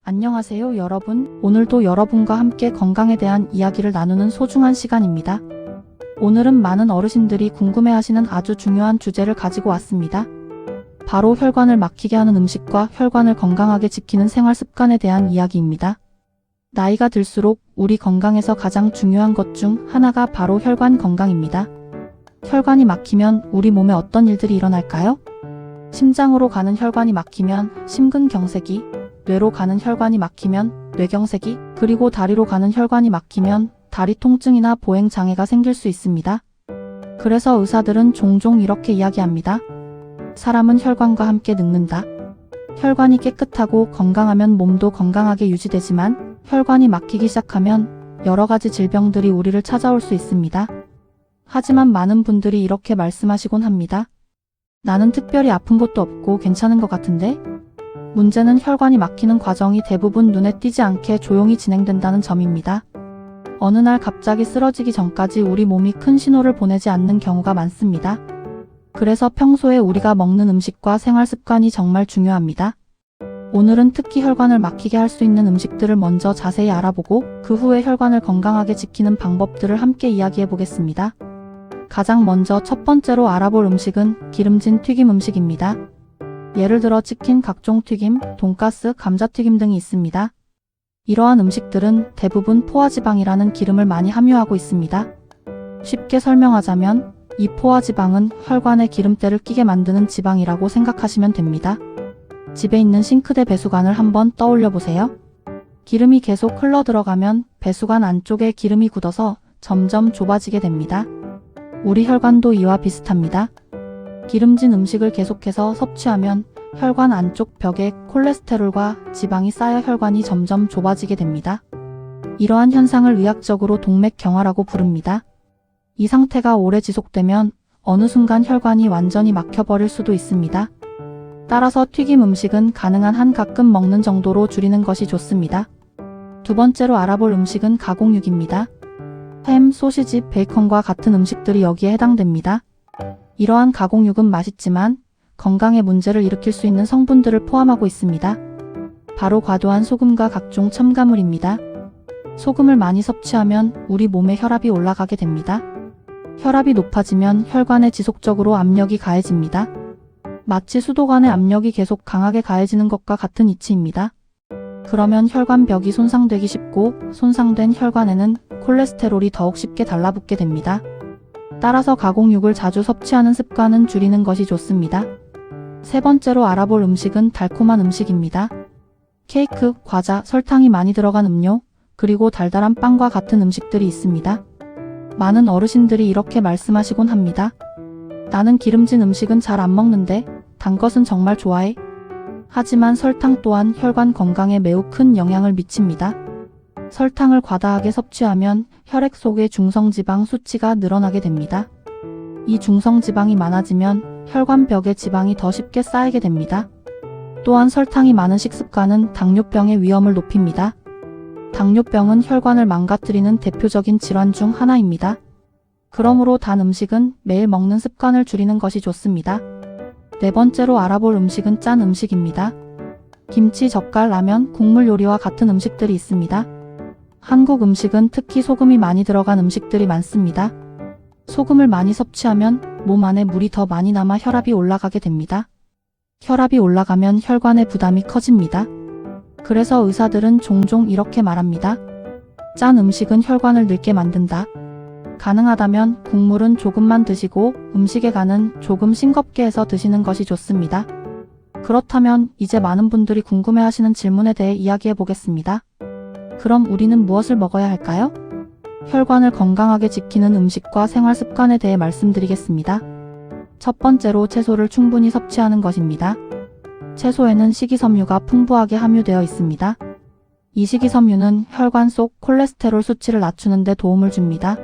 안녕하세요 여러분. 오늘도 여러분과 함께 건강에 대한 이야기를 나누는 소중한 시간입니다. 오늘은 많은 어르신들이 궁금해하시는 아주 중요한 주제를 가지고 왔습니다. 바로 혈관을 막히게 하는 음식과 혈관을 건강하게 지키는 생활 습관에 대한 이야기입니다. 나이가 들수록 우리 건강에서 가장 중요한 것 중 하나가 바로 혈관 건강입니다. 혈관이 막히면 우리 몸에 어떤 일들이 일어날까요? 심장으로 가는 혈관이 막히면 심근경색이, 뇌로 가는 혈관이 막히면 뇌경색이, 그리고 다리로 가는 혈관이 막히면 다리 통증이나 보행장애가 생길 수 있습니다. 그래서 의사들은 종종 이렇게 이야기합니다. 사람은 혈관과 함께 늙는다. 혈관이 깨끗하고 건강하면 몸도 건강하게 유지되지만 혈관이 막히기 시작하면 여러 가지 질병들이 우리를 찾아올 수 있습니다. 하지만 많은 분들이 이렇게 말씀하시곤 합니다. 나는 특별히 아픈 것도 없고 괜찮은 것 같은데? 문제는 혈관이 막히는 과정이 대부분 눈에 띄지 않게 조용히 진행된다는 점입니다. 어느 날 갑자기 쓰러지기 전까지 우리 몸이 큰 신호를 보내지 않는 경우가 많습니다. 그래서 평소에 우리가 먹는 음식과 생활 습관이 정말 중요합니다. 오늘은 특히 혈관을 막히게 할 수 있는 음식들을 먼저 자세히 알아보고 그 후에 혈관을 건강하게 지키는 방법들을 함께 이야기해 보겠습니다. 가장 먼저 첫 번째로 알아볼 음식은 기름진 튀김 음식입니다. 예를 들어 치킨, 각종 튀김, 돈가스, 감자튀김 등이 있습니다. 이러한 음식들은 대부분 포화지방이라는 기름을 많이 함유하고 있습니다. 쉽게 설명하자면 이 포화지방은 혈관에 기름때를 끼게 만드는 지방이라고 생각하시면 됩니다. 집에 있는 싱크대 배수관을 한번 떠올려 보세요. 기름이 계속 흘러 들어가면 배수관 안쪽에 기름이 굳어서 점점 좁아지게 됩니다. 우리 혈관도 이와 비슷합니다. 기름진 음식을 계속해서 섭취하면 혈관 안쪽 벽에 콜레스테롤과 지방이 쌓여 혈관이 점점 좁아지게 됩니다. 이러한 현상을 의학적으로 동맥경화라고 부릅니다. 이 상태가 오래 지속되면 어느 순간 혈관이 완전히 막혀버릴 수도 있습니다. 따라서 튀김 음식은 가능한 한 가끔 먹는 정도로 줄이는 것이 좋습니다. 두 번째로 알아볼 음식은 가공육입니다. 햄, 소시지, 베이컨과 같은 음식들이 여기에 해당됩니다. 이러한 가공육은 맛있지만 건강에 문제를 일으킬 수 있는 성분들을 포함하고 있습니다. 바로 과도한 소금과 각종 첨가물입니다. 소금을 많이 섭취하면 우리 몸의 혈압이 올라가게 됩니다. 혈압이 높아지면 혈관에 지속적으로 압력이 가해집니다. 마치 수도관의 압력이 계속 강하게 가해지는 것과 같은 이치입니다. 그러면 혈관벽이 손상되기 쉽고 손상된 혈관에는 콜레스테롤이 더욱 쉽게 달라붙게 됩니다. 따라서 가공육을 자주 섭취하는 습관은 줄이는 것이 좋습니다. 세 번째로 알아볼 음식은 달콤한 음식입니다. 케이크, 과자, 설탕이 많이 들어간 음료, 그리고 달달한 빵과 같은 음식들이 있습니다. 많은 어르신들이 이렇게 말씀하시곤 합니다. 나는 기름진 음식은 잘 안 먹는데 단 것은 정말 좋아해. 하지만 설탕 또한 혈관 건강에 매우 큰 영향을 미칩니다. 설탕을 과다하게 섭취하면 혈액 속의 중성지방 수치가 늘어나게 됩니다. 이 중성지방이 많아지면 혈관벽에 지방이 더 쉽게 쌓이게 됩니다. 또한 설탕이 많은 식습관은 당뇨병의 위험을 높입니다. 당뇨병은 혈관을 망가뜨리는 대표적인 질환 중 하나입니다. 그러므로 단 음식은 매일 먹는 습관을 줄이는 것이 좋습니다. 네 번째로 알아볼 음식은 짠 음식입니다. 김치, 젓갈, 라면, 국물 요리와 같은 음식들이 있습니다. 한국 음식은 특히 소금이 많이 들어간 음식들이 많습니다. 소금을 많이 섭취하면 몸 안에 물이 더 많이 남아 혈압이 올라가게 됩니다. 혈압이 올라가면 혈관의 부담이 커집니다. 그래서 의사들은 종종 이렇게 말합니다. 짠 음식은 혈관을 늙게 만든다. 가능하다면 국물은 조금만 드시고 음식에 간은 조금 싱겁게 해서 드시는 것이 좋습니다. 그렇다면 이제 많은 분들이 궁금해하시는 질문에 대해 이야기해 보겠습니다. 그럼 우리는 무엇을 먹어야 할까요? 혈관을 건강하게 지키는 음식과 생활 습관에 대해 말씀드리겠습니다. 첫 번째로 채소를 충분히 섭취하는 것입니다. 채소에는 식이섬유가 풍부하게 함유되어 있습니다. 이 식이섬유는 혈관 속 콜레스테롤 수치를 낮추는 데 도움을 줍니다.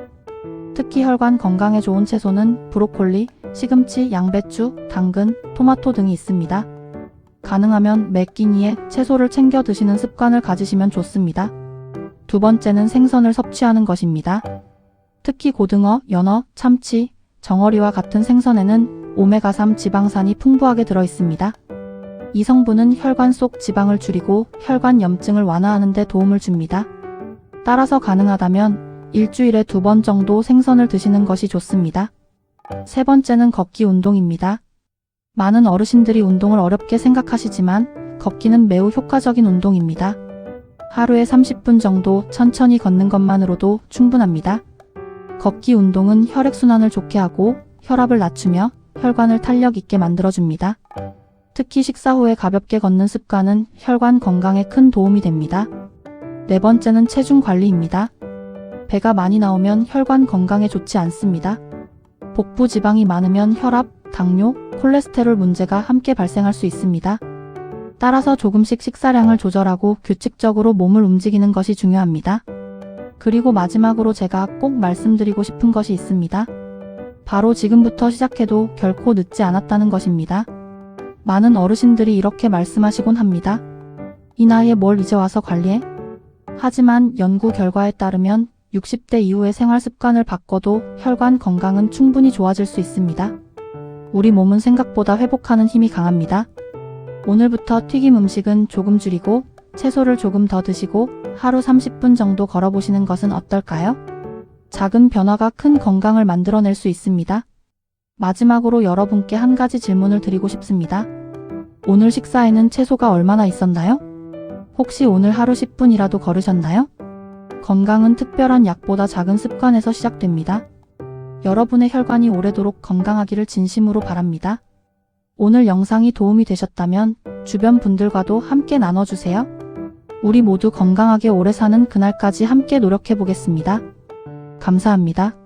특히 혈관 건강에 좋은 채소는 브로콜리, 시금치, 양배추, 당근, 토마토 등이 있습니다. 가능하면 매 끼니에 채소를 챙겨 드시는 습관을 가지시면 좋습니다. 두 번째는 생선을 섭취하는 것입니다. 특히 고등어, 연어, 참치, 정어리와 같은 생선에는 오메가3 지방산이 풍부하게 들어 있습니다. 이 성분은 혈관 속 지방을 줄이고 혈관 염증을 완화하는 데 도움을 줍니다. 따라서 가능하다면 일주일에 2번 정도 생선을 드시는 것이 좋습니다. 세 번째는 걷기 운동입니다. 많은 어르신들이 운동을 어렵게 생각하시지만 걷기는 매우 효과적인 운동입니다. 하루에 30분 정도 천천히 걷는 것만으로도 충분합니다. 걷기 운동은 혈액순환을 좋게 하고 혈압을 낮추며 혈관을 탄력 있게 만들어줍니다. 특히 식사 후에 가볍게 걷는 습관은 혈관 건강에 큰 도움이 됩니다. 네 번째는 체중 관리입니다. 배가 많이 나오면 혈관 건강에 좋지 않습니다. 복부 지방이 많으면 혈압, 당뇨, 콜레스테롤 문제가 함께 발생할 수 있습니다. 따라서 조금씩 식사량을 조절하고 규칙적으로 몸을 움직이는 것이 중요합니다. 그리고 마지막으로 제가 꼭 말씀드리고 싶은 것이 있습니다. 바로 지금부터 시작해도 결코 늦지 않았다는 것입니다. 많은 어르신들이 이렇게 말씀하시곤 합니다. 이 나이에 뭘 이제 와서 관리해? 하지만 연구 결과에 따르면 60대 이후의 생활 습관을 바꿔도 혈관 건강은 충분히 좋아질 수 있습니다. 우리 몸은 생각보다 회복하는 힘이 강합니다. 오늘부터 튀김 음식은 조금 줄이고 채소를 조금 더 드시고 하루 30분 정도 걸어보시는 것은 어떨까요? 작은 변화가 큰 건강을 만들어낼 수 있습니다. 마지막으로 여러분께 한 가지 질문을 드리고 싶습니다. 오늘 식사에는 채소가 얼마나 있었나요? 혹시 오늘 하루 10분이라도 걸으셨나요? 건강은 특별한 약보다 작은 습관에서 시작됩니다. 여러분의 혈관이 오래도록 건강하기를 진심으로 바랍니다. 오늘 영상이 도움이 되셨다면 주변 분들과도 함께 나눠주세요. 우리 모두 건강하게 오래 사는 그날까지 함께 노력해 보겠습니다. 감사합니다.